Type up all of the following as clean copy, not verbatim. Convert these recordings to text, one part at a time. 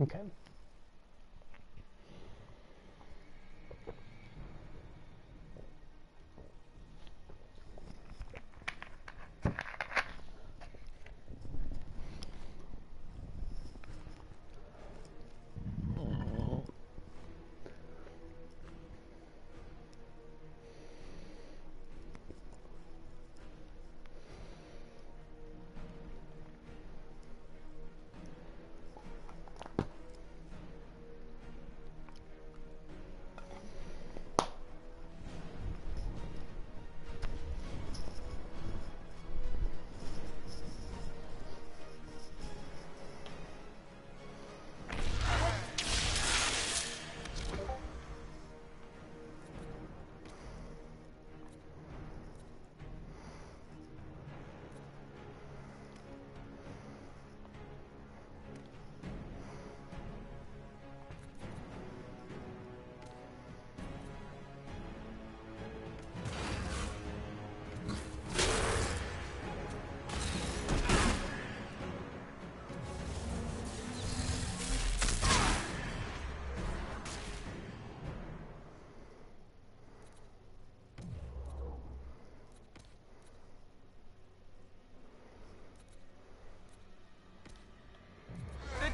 Okay.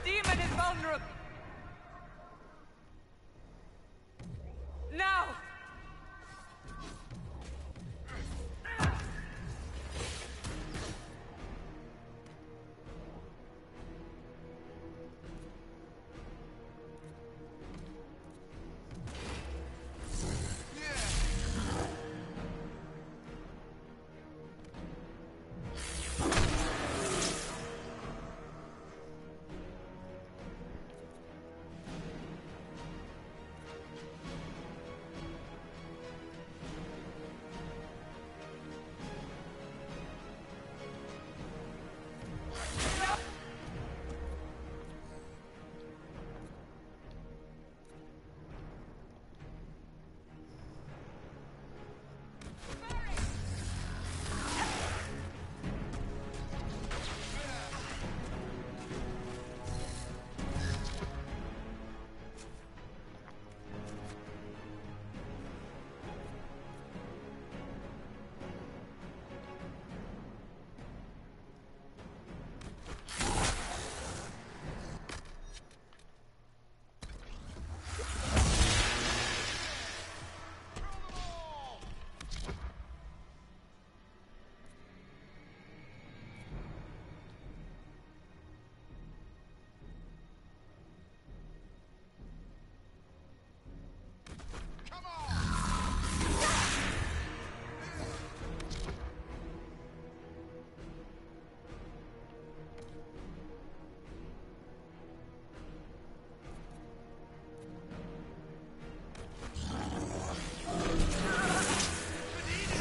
Demon is vulnerable. Now!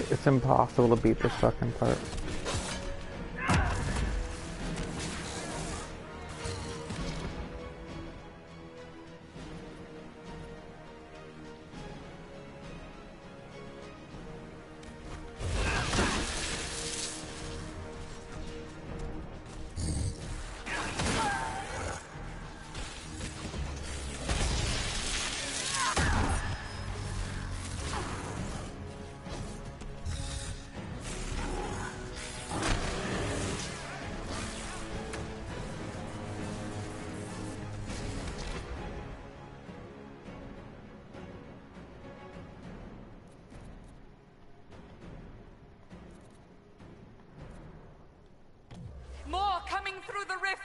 It's impossible to beat this fucking part. More coming through the rift!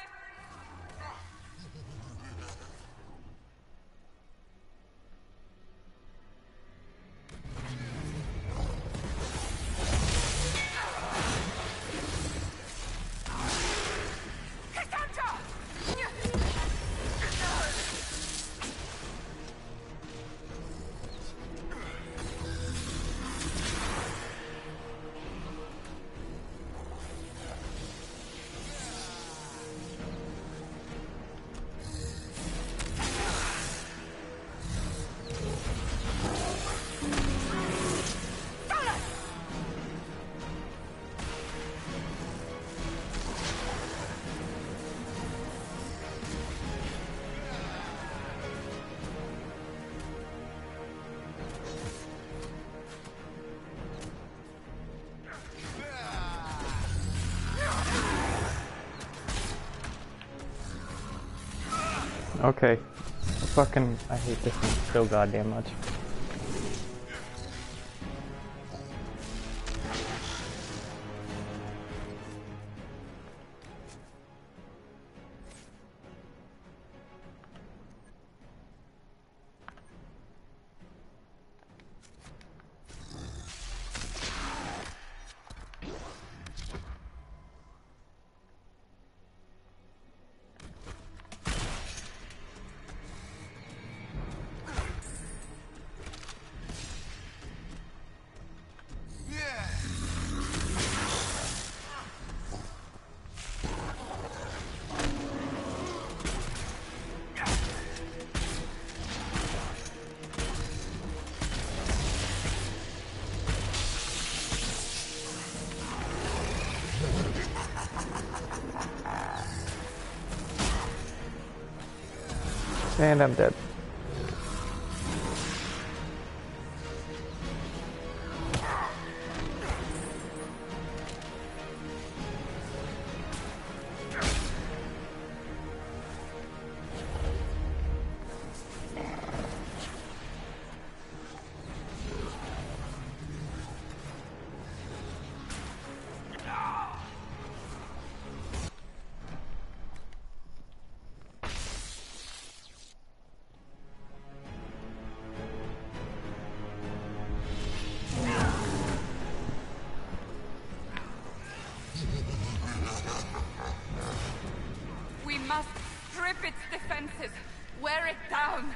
Okay. Fucking, I hate this one so goddamn much. And I'm dead. We must strip its defenses. Wear it down.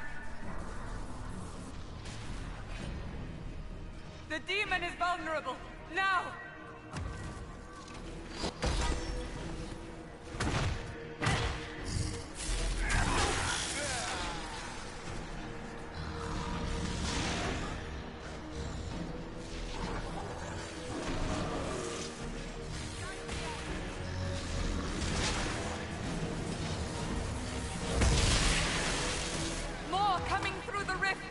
The demon is vulnerable. Now! More coming through the rift.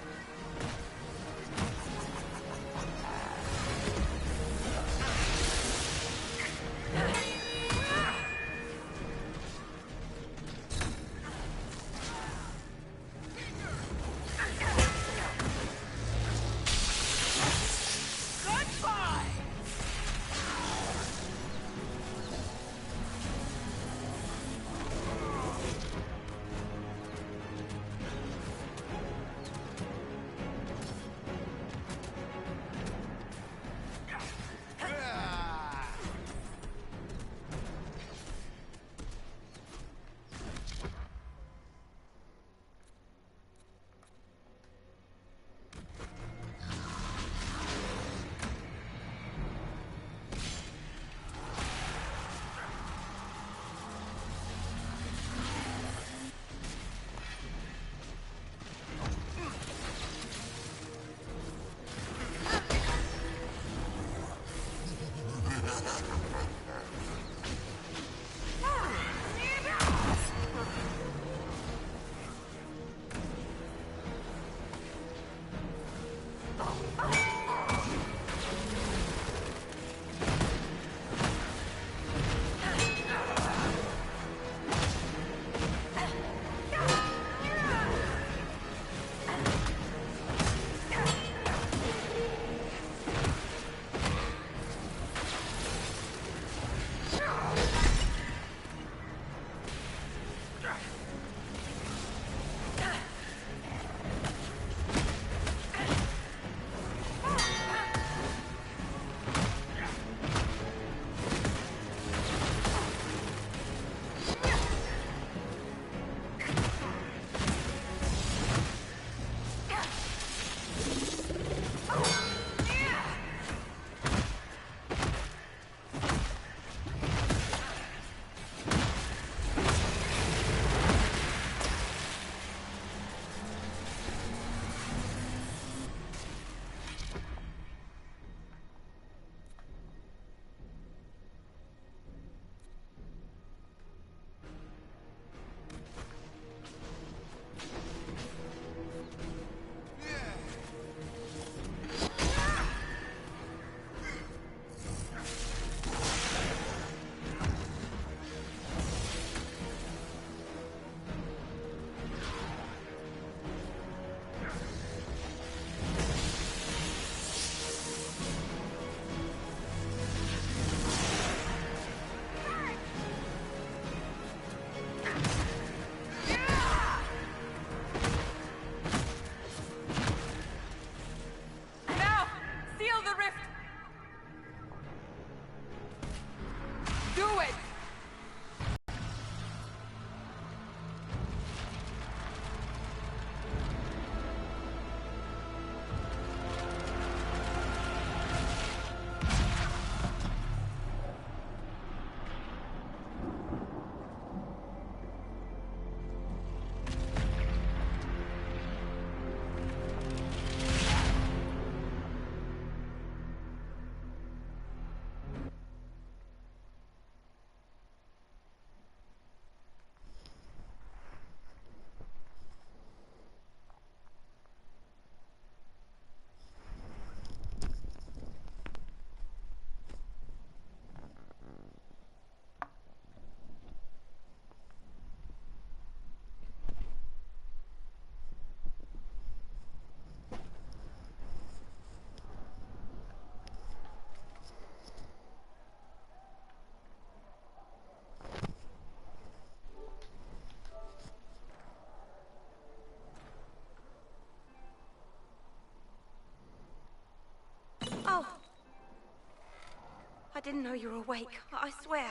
didn't know you were awake, I swear.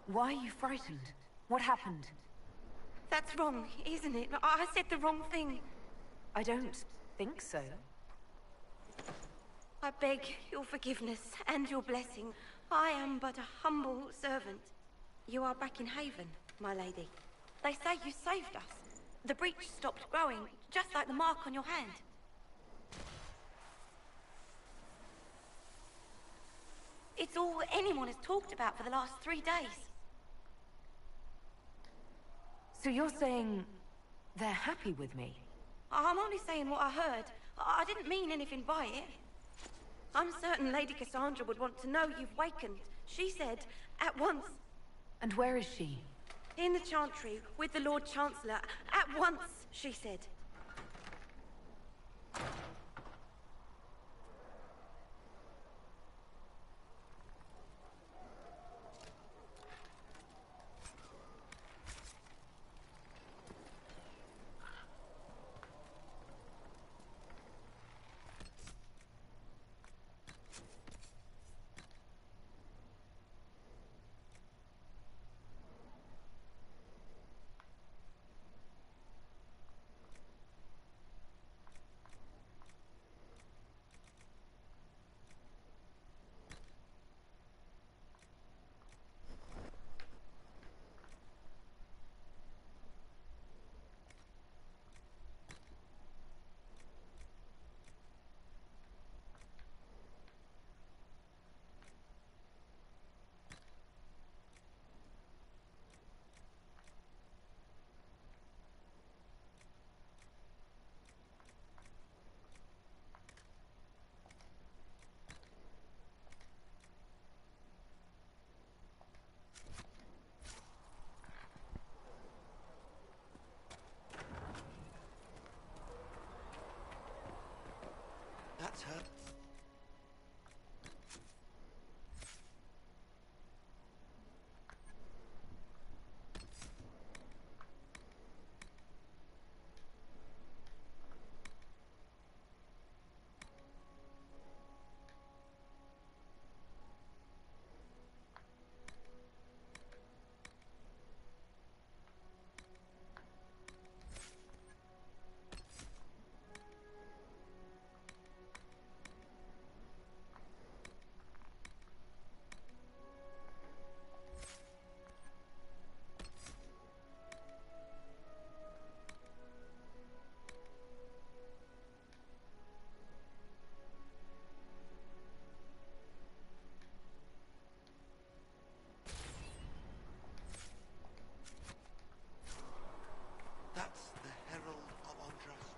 Why are you frightened? What happened? That's wrong, isn't it? I said the wrong thing. I don't think so. I beg your forgiveness and your blessing. I am but a humble servant. You are back in Haven, my lady. They say you saved us. The breach stopped growing, just like the mark on your hand. It's all anyone has talked about for the last 3 days. So you're saying they're happy with me? I'm only saying what I heard. I didn't mean anything by it. I'm certain Lady Cassandra would want to know you've wakened. She said, at once. And where is she? In the Chantry, with the Lord Chancellor. At once, she said. That's her. That's the Herald of Andraste.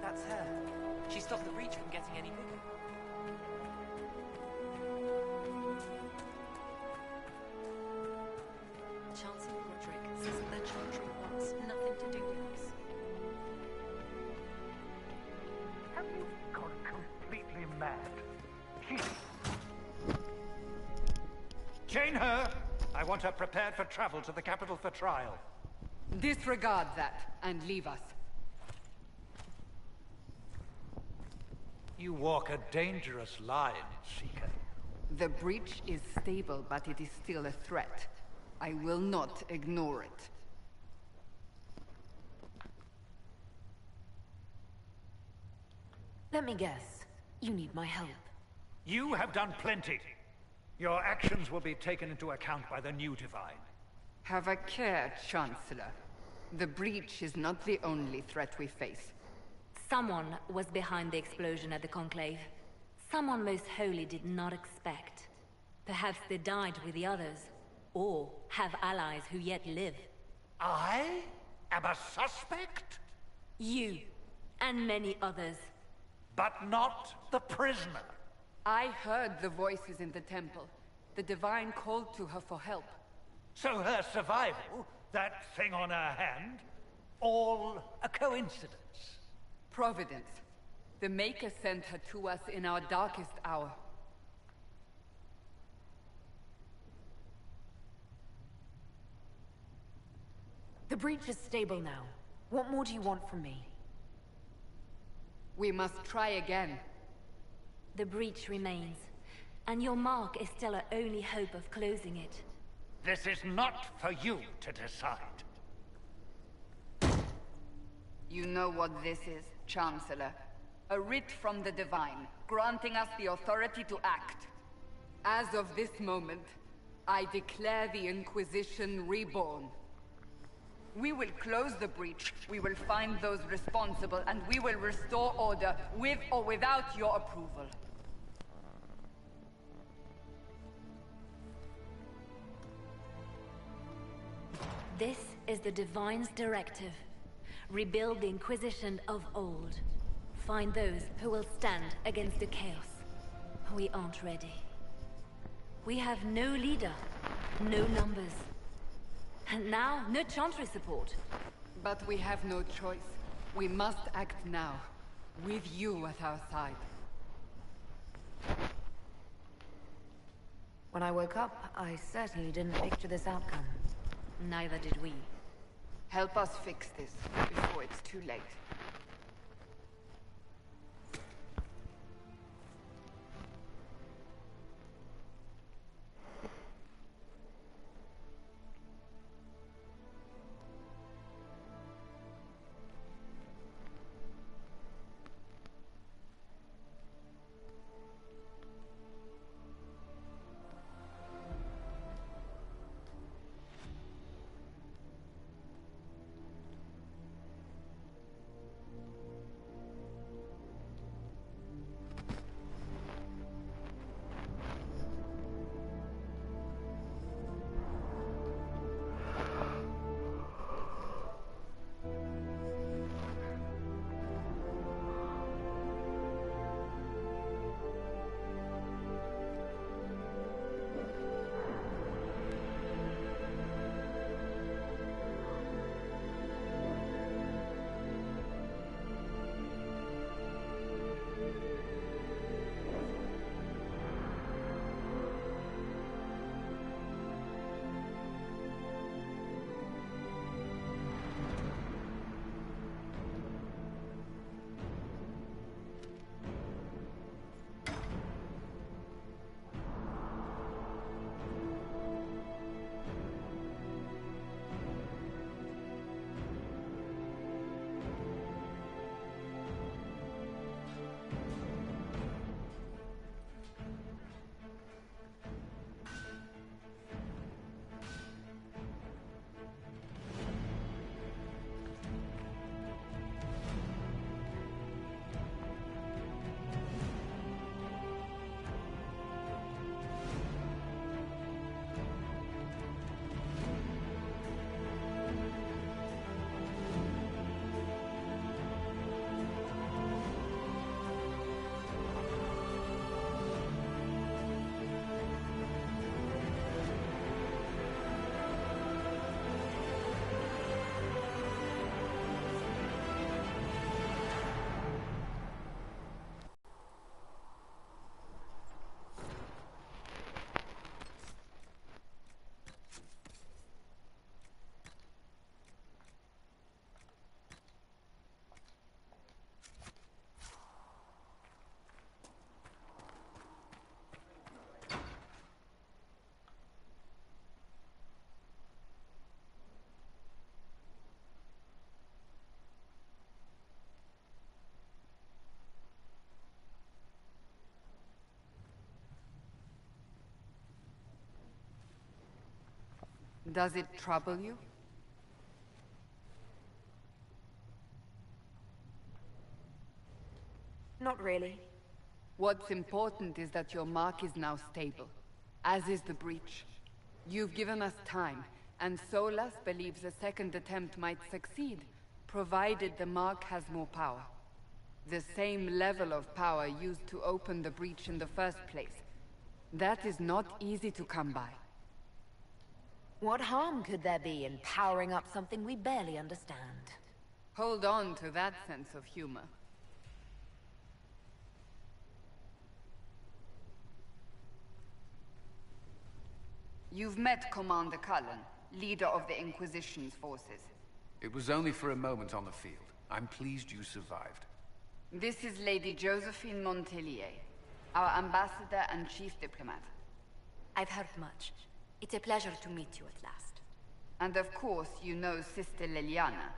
That's her. She stopped the breach from getting any bigger. Chancellor Roderick says that the Chantry wants nothing to do with us. Have you gone completely mad? Chain her! I want her prepared for travel to the capital for trial. Disregard that and leave us. You walk a dangerous line, Seeker. The breach is stable, but it is still a threat. I will not ignore it. Let me guess. You need my help. You have done plenty. Your actions will be taken into account by the new Divine. Have a care, Chancellor. The breach is not the only threat we face. Someone was behind the explosion at the Conclave. Someone Most Holy did not expect. Perhaps they died with the others, or have allies who yet live. I am a suspect? You, and many others. But not the prisoner. I heard the voices in the temple. The Divine called to her for help. So her survival, that thing on her hand, all a coincidence. Providence. The Maker sent her to us in our darkest hour. The breach is stable now. What more do you want from me? We must try again. The breach remains, and your mark is still our only hope of closing it. This is not for you to decide. You know what this is, Chancellor. A writ from the Divine, granting us the authority to act. As of this moment, I declare the Inquisition reborn. We will close the breach, we will find those responsible, and we will restore order, with or without your approval. This is the Divine's directive. Rebuild the Inquisition of old. Find those who will stand against the chaos. We aren't ready. We have no leader, no numbers. And now, no Chantry support. But we have no choice. We must act now, with you at our side. When I woke up, I certainly didn't picture this outcome. Neither did we. Help us fix this, before it's too late. Does it trouble you? Not really. What's important is that your mark is now stable, as is the breach. You've given us time, and Solas believes a second attempt might succeed, provided the mark has more power. The same level of power used to open the breach in the first place. That is not easy to come by. What harm could there be in powering up something we barely understand? Hold on to that sense of humor. You've met Commander Cullen, leader of the Inquisition's forces. It was only for a moment on the field. I'm pleased you survived. This is Lady Josephine Montelier, our ambassador and chief diplomat. I've heard much. It's a pleasure to meet you at last. And of course, you know Sister Liliana.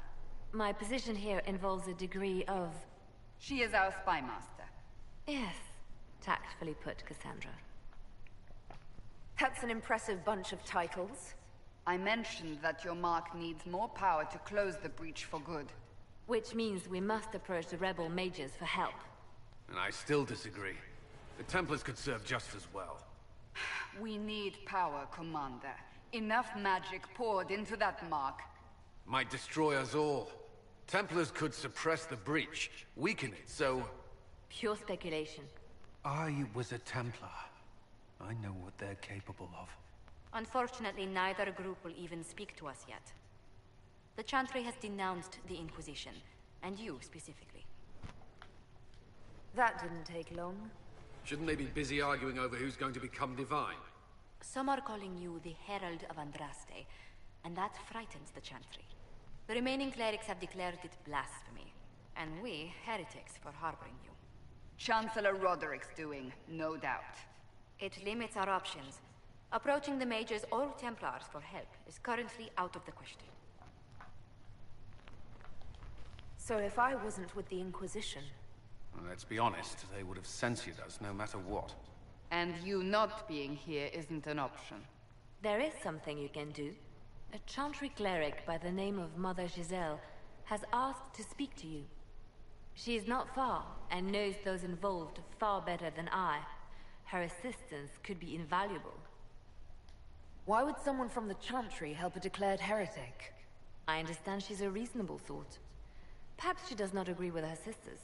My position here involves a degree of... She is our spy master. Yes, tactfully put, Cassandra. That's an impressive bunch of titles. I mentioned that your mark needs more power to close the breach for good. Which means we must approach the rebel mages for help. And I still disagree. The Templars could serve just as well. We need power, Commander. Enough magic poured into that mark. Might destroy us all. Templars could suppress the breach, weaken it, so... Pure speculation. I was a Templar. I know what they're capable of. Unfortunately, neither group will even speak to us yet. The Chantry has denounced the Inquisition, and you specifically. That didn't take long. Shouldn't they be busy arguing over who's going to become divine? Some are calling you the Herald of Andraste, and that frightens the Chantry. The remaining clerics have declared it blasphemy, and we, heretics, for harboring you. Chancellor Roderick's doing, no doubt. It limits our options. Approaching the Mages or Templars for help is currently out of the question. So if I wasn't with the Inquisition... Well, let's be honest, they would have censored us no matter what. And you not being here isn't an option. There is something you can do. A Chantry cleric by the name of Mother Giselle has asked to speak to you. She is not far, and knows those involved far better than I. Her assistance could be invaluable. Why would someone from the Chantry help a declared heretic? I understand she's a reasonable sort. Perhaps she does not agree with her sisters.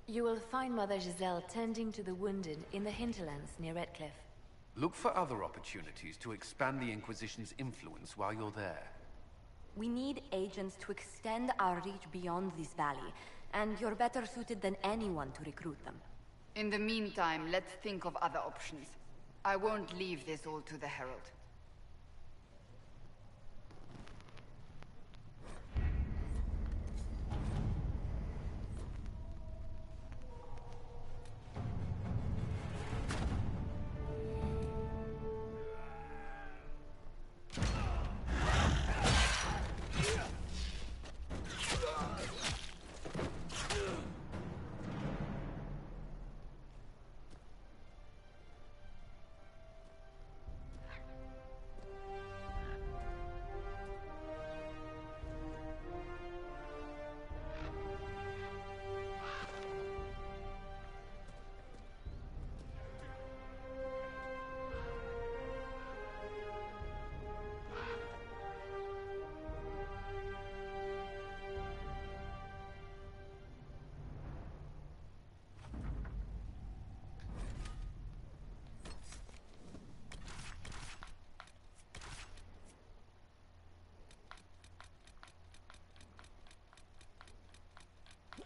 You will find Mother Giselle tending to the wounded in the hinterlands near Redcliffe. Look for other opportunities to expand the Inquisition's influence while you're there. We need agents to extend our reach beyond this valley, and you're better suited than anyone to recruit them. In the meantime, let's think of other options. I won't leave this all to the Herald.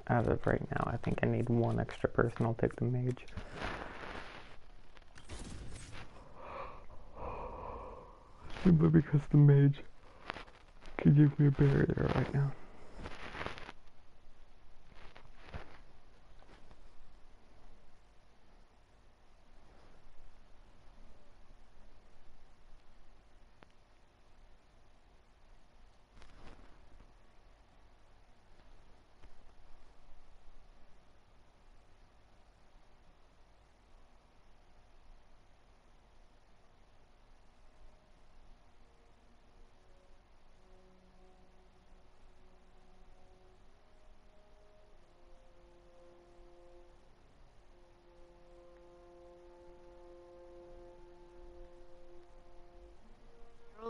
As of right now, I think I need one extra person. I'll take the mage. Simply because the mage could give me a barrier right now.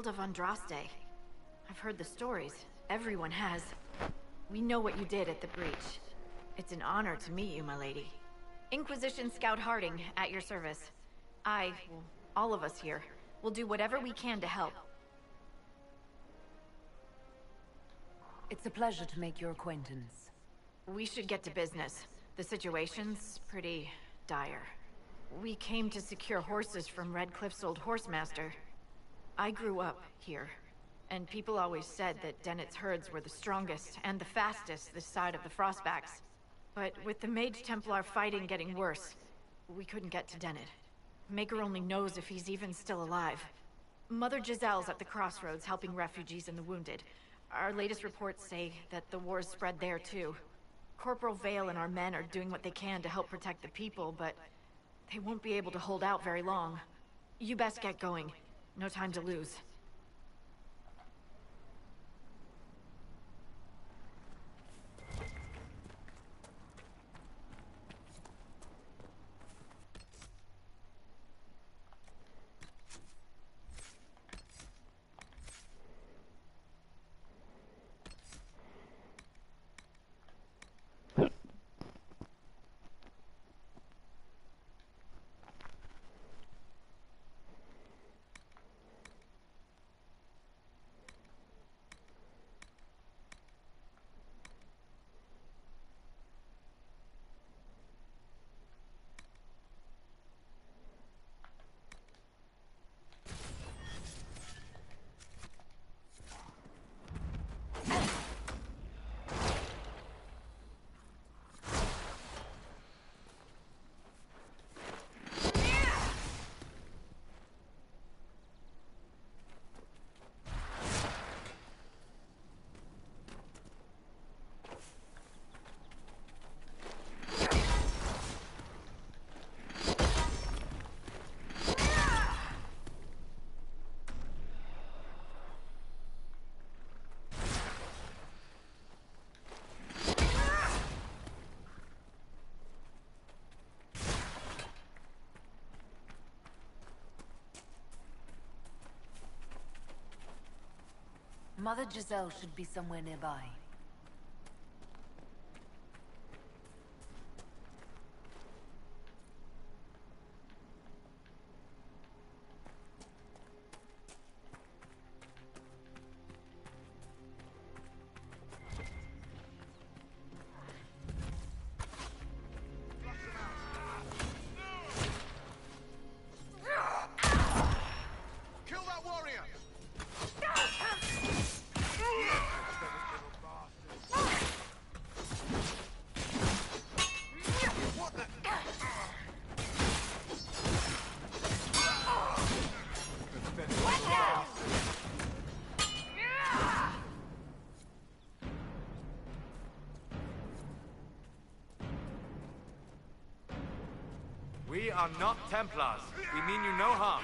Of Andraste. I've heard the stories. Everyone has. We know what you did at the breach. It's an honor to meet you, my lady. Inquisition Scout Harding, at your service. Well, all of us here, will do whatever we can to help. It's a pleasure to make your acquaintance. We should get to business. The situation's pretty dire. We came to secure horses from Redcliffe's old horsemaster. I grew up here, and people always said that Dennett's herds were the strongest and the fastest this side of the Frostbacks. But with the Mage Templar fighting getting worse, we couldn't get to Dennett. Maker only knows if he's even still alive. Mother Giselle's at the crossroads helping refugees and the wounded. Our latest reports say that the war's spread there too. Corporal Vale and our men are doing what they can to help protect the people, but they won't be able to hold out very long. You best get going. No time to lose. Mother Giselle should be somewhere nearby. We are not Templars. We mean you no harm.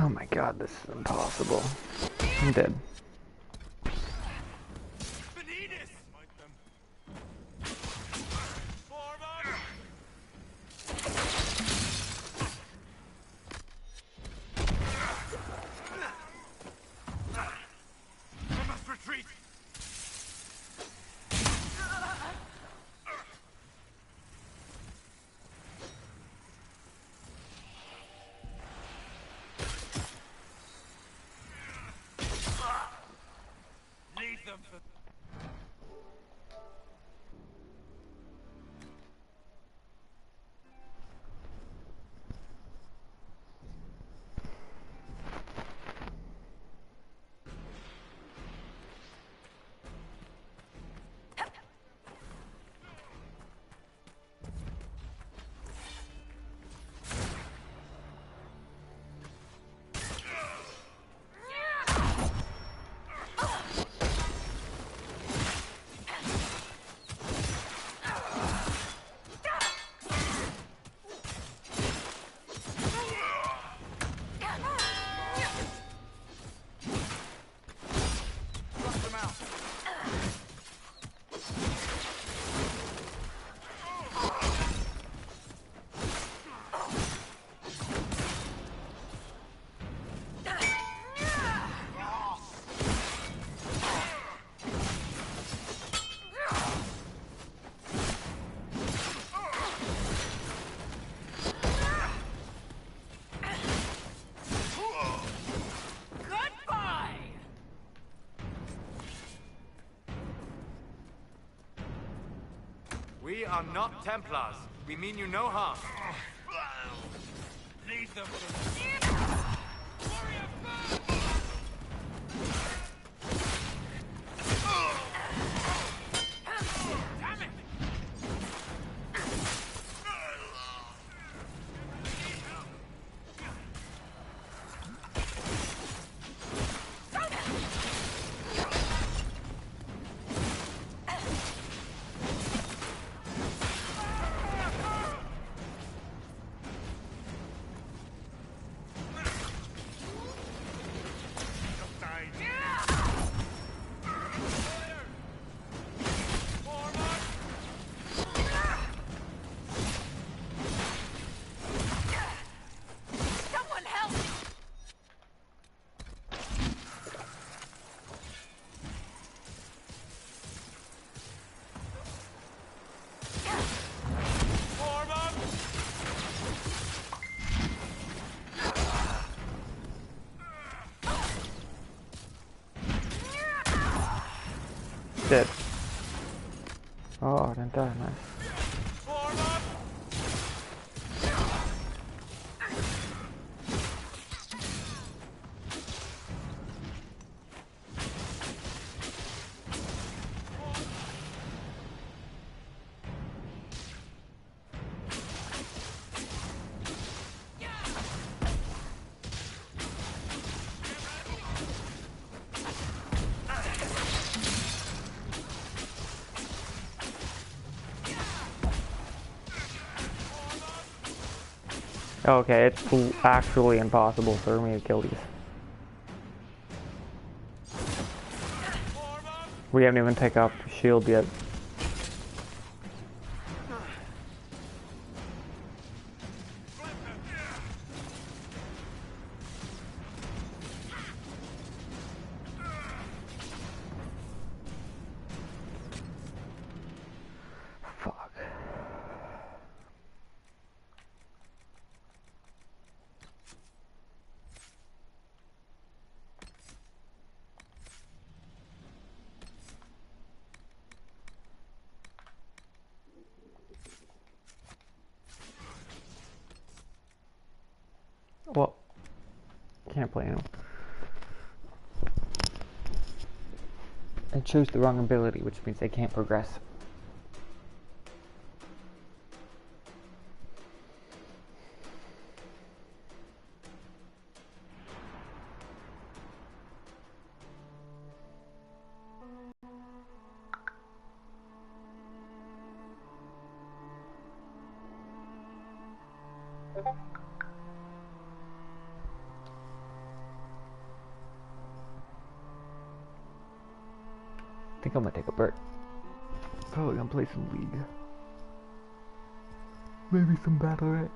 Oh my god, this is impossible. I'm dead. We are not Templars. We mean you no harm. Leave them. Damn it! Dead. Oh, I didn't die, nice. Okay, it's actually impossible for me to kill these. We haven't even taken up the shield yet. Fuck. Well, can't play anymore. I chose the wrong ability, which means they can't progress. think I'm gonna take a break. Probably gonna play some League. Maybe some Battle.net.